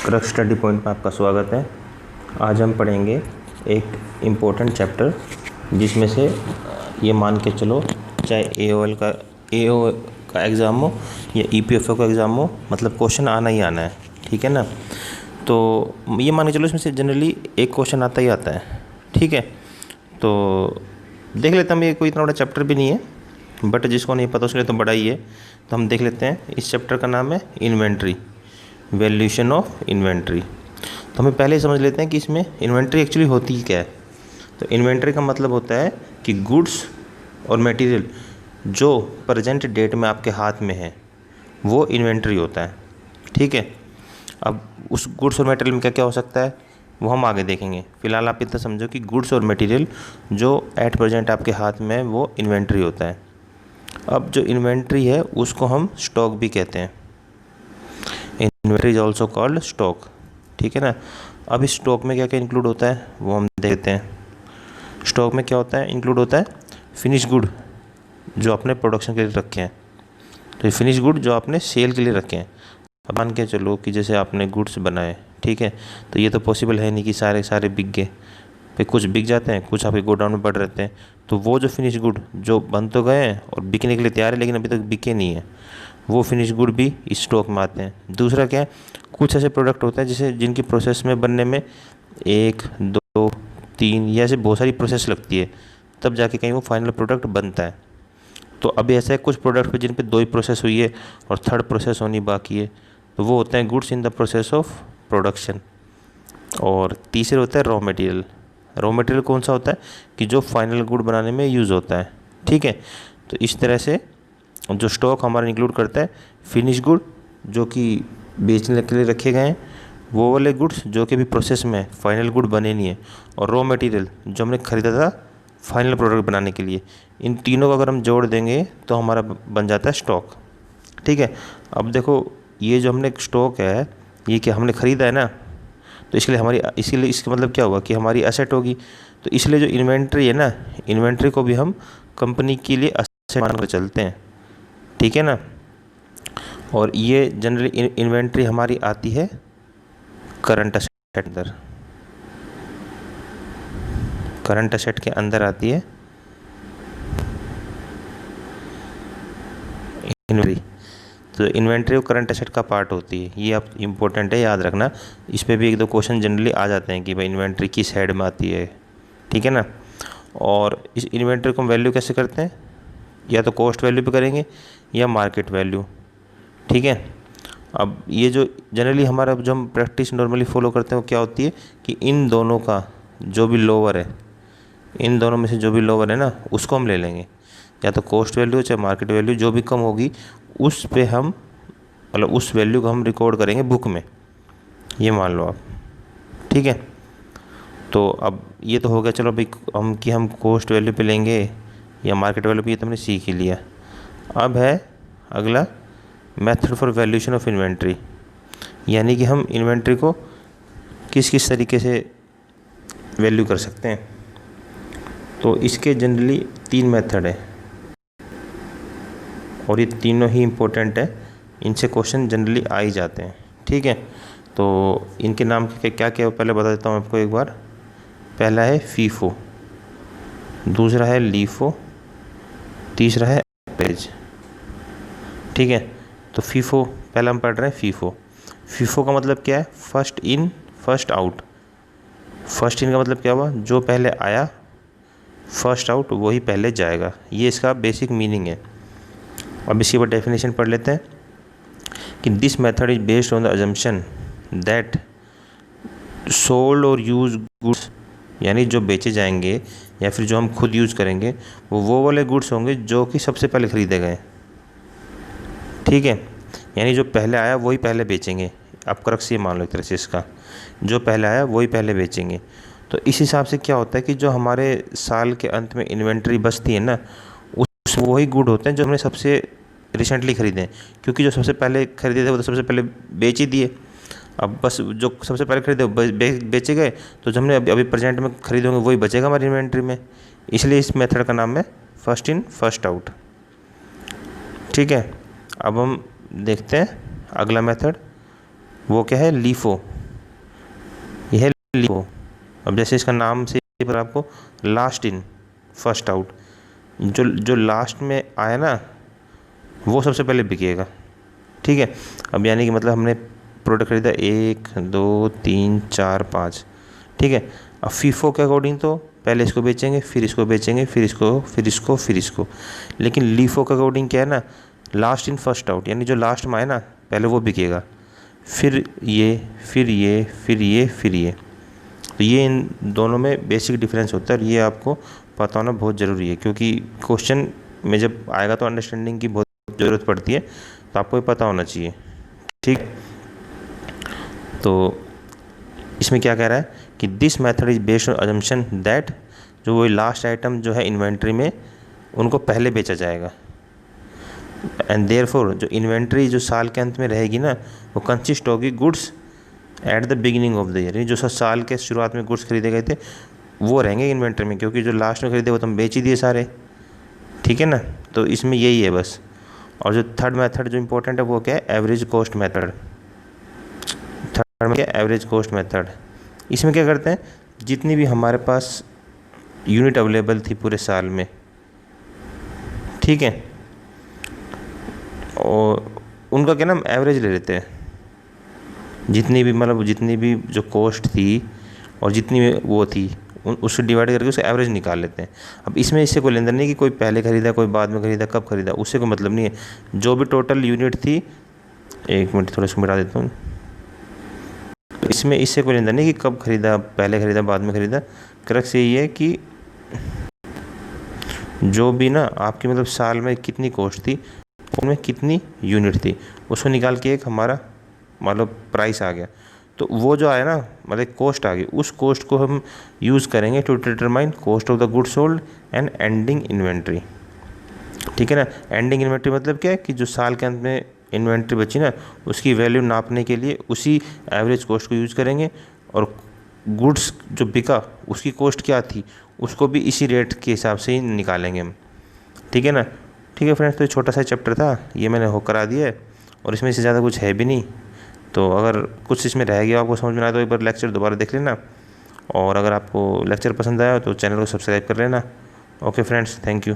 Crux study point में आपका स्वागत है। आज हम पढ़ेंगे एक इम्पोर्टेंट चैप्टर जिसमें से ये मान के चलो चाहे AO का एग्ज़ाम हो या EPFO का एग्ज़ाम हो, मतलब क्वेश्चन आना ही आना है, ठीक है ना। तो ये मान के चलो इसमें से जनरली एक क्वेश्चन आता ही आता है, ठीक है। तो देख लेते हैं, ये कोई इतना बड़ा चैप्टर भी नहीं है, बट जिसको नहीं पता उसके लिए तो बड़ा ही है। तो हम देख लेते हैं। इस चैप्टर का नाम है इन्वेंट्री, वैल्यूएशन ऑफ इन्वेंट्री। तो हमें पहले ही समझ लेते हैं कि इसमें इन्वेंट्री एक्चुअली होती क्या है। तो इन्वेंट्री का मतलब होता है कि गुड्स और मटेरियल जो प्रेजेंट डेट में आपके हाथ में है वो इन्वेंट्री होता है, ठीक है। अब उस गुड्स और मटेरियल में क्या क्या हो सकता है वो हम आगे देखेंगे। फ़िलहाल आप इतना समझो कि गुड्स और मटेरियल जो एट प्रेजेंट आपके हाथ में है वो इन्वेंट्री होता है। अब जो इन्वेंट्री है उसको हम स्टॉक भी कहते हैं। Inventory is also called stock, ठीक है ना। अब इस स्टॉक में क्या क्या इंक्लूड होता है वो हम देखते हैं। स्टॉक में क्या होता है, इंक्लूड होता है फिनिश गुड जो आपने प्रोडक्शन के लिए रखे हैं। तो ये फिनिश गुड जो आपने सेल के लिए रखे हैं। अब मान के चलो कि जैसे आपने गुड्स बनाए, ठीक है, तो ये तो पॉसिबल है नहीं कि सारे बिक गए। फिर कुछ बिक जाते हैं, कुछ आपके गोडाउन में पड़ रहते हैं। तो वो जो फिनिश गुड जो बन तो गए हैं और बिकने के लिए तैयार है लेकिन अभी तक बिके नहीं है, वो फिनिश गुड भी इस स्टॉक में आते हैं। दूसरा क्या है, कुछ ऐसे प्रोडक्ट होते हैं जिसे जिनकी प्रोसेस में बनने में 1, 2, 3 या ऐसे बहुत सारी प्रोसेस लगती है, तब जाके कहीं वो फाइनल प्रोडक्ट बनता है। तो अभी ऐसा है कुछ प्रोडक्ट पे जिन पे 2 ही प्रोसेस हुई है और थर्ड प्रोसेस होनी बाकी है, तो वो होते हैं goods in the process of production. और तीसरे होता है रॉ मटेरियल। रॉ मटेरियल कौन सा होता है कि जो फाइनल गुड बनाने में यूज़ होता है, ठीक है। तो इस तरह से जो स्टॉक हमारा इंक्लूड करता है फिनिश गुड जो कि बेचने के लिए रखे गए हैं, वो वाले गुड्स जो कि भी प्रोसेस में फाइनल गुड बने नहीं है, और रॉ मटेरियल जो हमने ख़रीदा था फाइनल प्रोडक्ट बनाने के लिए। इन तीनों को अगर हम जोड़ देंगे तो हमारा बन जाता है स्टॉक, ठीक है। अब देखो ये जो हमने स्टॉक है ये क्या हमने ख़रीदा है ना, तो इसके लिए इसका मतलब क्या हुआ कि हमारी एसेट होगी। तो इसलिए जो इन्वेंट्री है ना, इन्वेंट्री को भी हम कंपनी के लिए एसेट मानकर चलते हैं, ठीक है ना। और ये जनरली इन्वेंट्री हमारी आती है करंट एसेट के अंदर, करंट एसेट के अंदर आती है इन्वेंट्री। तो इन्वेंट्री और करंट एसेट का पार्ट होती है, ये आप इम्पोर्टेंट है, याद रखना। इस पे भी 1-2 क्वेश्चन जनरली आ जाते हैं कि भाई इन्वेंट्री किस हेड में आती है, ठीक है ना। और इस इन्वेंट्री को हम वैल्यू कैसे करते हैं, या तो कॉस्ट वैल्यू पे करेंगे या मार्केट वैल्यू, ठीक है। अब ये जो जनरली हमारा जो हम प्रैक्टिस नॉर्मली फॉलो करते हैं वो क्या होती है कि इन दोनों का जो भी लोअर है, इन दोनों में से जो भी लोअर है ना उसको हम ले लेंगे, या तो कॉस्ट वैल्यू चाहे मार्केट वैल्यू, जो भी कम होगी उस पे हम मतलब उस वैल्यू को हम रिकॉर्ड करेंगे बुक में, ये मान लो आप, ठीक है। तो अब ये तो हो गया, चलो भाई हम कॉस्ट वैल्यू पे लेंगे या मार्केट वैल्यू पे, ये तो हमने सीख ही लिया। अब है अगला method for valuation of inventory, यानी कि हम इन्वेंट्री को किस किस तरीके से वैल्यू कर सकते हैं। तो इसके जनरली 3 मेथड है और ये तीनों ही इम्पोर्टेंट है, इनसे क्वेश्चन जनरली आ ही जाते हैं, ठीक है। तो इनके नाम क्या क्या पहले बता देता हूँ आपको एक बार। पहला है फीफो, दूसरा है लीफो, तीसरा है एवरेज, ठीक है। तो फीफो पहला हम पढ़ रहे हैं। फीफो का मतलब क्या है, first in first out. First in का मतलब क्या हुआ, जो पहले आया, फर्स्ट आउट वही पहले जाएगा, ये इसका बेसिक मीनिंग है। अब इसके बाद डेफिनेशन पढ़ लेते हैं कि this method is based on the assumption that sold और यूज गुड्स, यानी जो बेचे जाएंगे या फिर जो हम खुद यूज़ करेंगे वो वाले गुड्स होंगे जो कि सबसे पहले ख़रीदे गए, ठीक है। यानी जो पहले आया वही पहले बेचेंगे। आप क्रक्स ये मान लो एक तरह से इसका, जो पहले आया वही पहले बेचेंगे। तो इस हिसाब से क्या होता है कि जो हमारे साल के अंत में इन्वेंट्री बचती है ना, उस वही गुड होते हैं जो हमने सबसे रिसेंटली ख़रीदे हैं, क्योंकि जो सबसे पहले ख़रीदे थे वो तो सबसे पहले बेच ही दिए। अब बस जो सबसे पहले खरीदे बेचे गए, तो जो हमने अभी प्रेजेंट में खरीदेंगे वही बचेगा हमारी इन्वेंट्री में। इसलिए इस मेथड का नाम है फर्स्ट इन फर्स्ट आउट, ठीक है। अब हम देखते हैं अगला मेथड, वो क्या है लीफो। लिखो। अब जैसे इसका नाम से पर आपको लास्ट इन फर्स्ट आउट, जो जो लास्ट में आया ना वो सबसे पहले बिकेगा। ठीक है, अब यानी कि मतलब हमने प्रोडक्ट खरीदा 1 2 3 4 5। ठीक है, अब फीफो के अकॉर्डिंग तो पहले इसको बेचेंगे, फिर इसको बेचेंगे, फिर इसको, फिर इसको, फिर इसको। लेकिन लीफो के अकॉर्डिंग क्या है ना, लास्ट इन फर्स्ट आउट, यानी जो लास्ट में आए ना पहले वो बिकेगा, फिर ये, फिर ये, फिर ये, फिर ये। तो ये इन दोनों में बेसिक डिफरेंस होता है, और ये आपको पता होना बहुत ज़रूरी है, क्योंकि क्वेश्चन में जब आएगा तो अंडरस्टैंडिंग की बहुत ज़रूरत पड़ती है, तो आपको ये पता होना चाहिए। ठीक, तो इसमें क्या कह रहा है कि this method is based on assumption that, जो वो लास्ट आइटम जो है इन्वेंट्री में उनको पहले बेचा जाएगा, एंड देयरफॉर जो इन्वेंट्री जो साल के अंत में रहेगी ना वो कंसिस्ट होगी goods at the beginning of the year, जो साल के शुरुआत में गुड्स खरीदे गए थे वो रहेंगे इन्वेंट्री में, क्योंकि जो लास्ट में खरीदे वो तो हम बेच ही दिए सारे। ठीक है ना, तो इसमें यही है बस। और जो थर्ड मेथड जो इम्पोर्टेंट है वो क्या है, एवरेज कॉस्ट मेथड। थर्ड में क्या, एवरेज कॉस्ट मेथड। इसमें क्या करते हैं, जितनी भी हमारे पास यूनिट अवेलेबल थी पूरे साल में, ठीक है, और उनका क्या नाम एवरेज ले लेते हैं, जितनी भी मतलब जितनी भी जो कॉस्ट थी और जितनी वो थी उससे डिवाइड करके उसका एवरेज निकाल लेते हैं। अब इसमें इससे कोई लेन देन नहीं कि कोई पहले खरीदा कोई बाद में खरीदा कब खरीदा, उससे कोई मतलब नहीं है। जो भी टोटल यूनिट थी, एक मिनट थोड़ा इसको मिटा देता हूँ, तो इसमें इससे कोई लेन देन नहीं कि कब खरीदा, पहले खरीदा बाद में खरीदा। क्रक्स यही है कि जो भी ना आपकी मतलब साल में कितनी कॉस्ट थी, उनमें कितनी यूनिट थी, उसको निकाल के एक हमारा मतलब प्राइस आ गया। तो वो जो आया ना मतलब कॉस्ट आ गई, उस कॉस्ट को हम यूज़ करेंगे to determine cost of the good sold and ending inventory. ठीक है ना, एंडिंग इन्वेंट्री मतलब क्या है कि जो साल के अंत में इन्वेंट्री बची ना उसकी वैल्यू नापने के लिए उसी एवरेज कॉस्ट को यूज़ करेंगे, और गुड्स जो बिका उसकी कॉस्ट क्या थी उसको भी इसी रेट के हिसाब से ही निकालेंगे हम। ठीक है ना, ठीक है फ्रेंड्स, तो छोटा सा चैप्टर था ये मैंने हो करा दिया है, और इसमें से ज़्यादा कुछ है भी नहीं। तो अगर कुछ इसमें रह गया आपको समझ में आया तो एक बार लेक्चर दोबारा देख लेना, और अगर आपको लेक्चर पसंद आया तो चैनल को सब्सक्राइब कर लेना। Okay friends, thank you.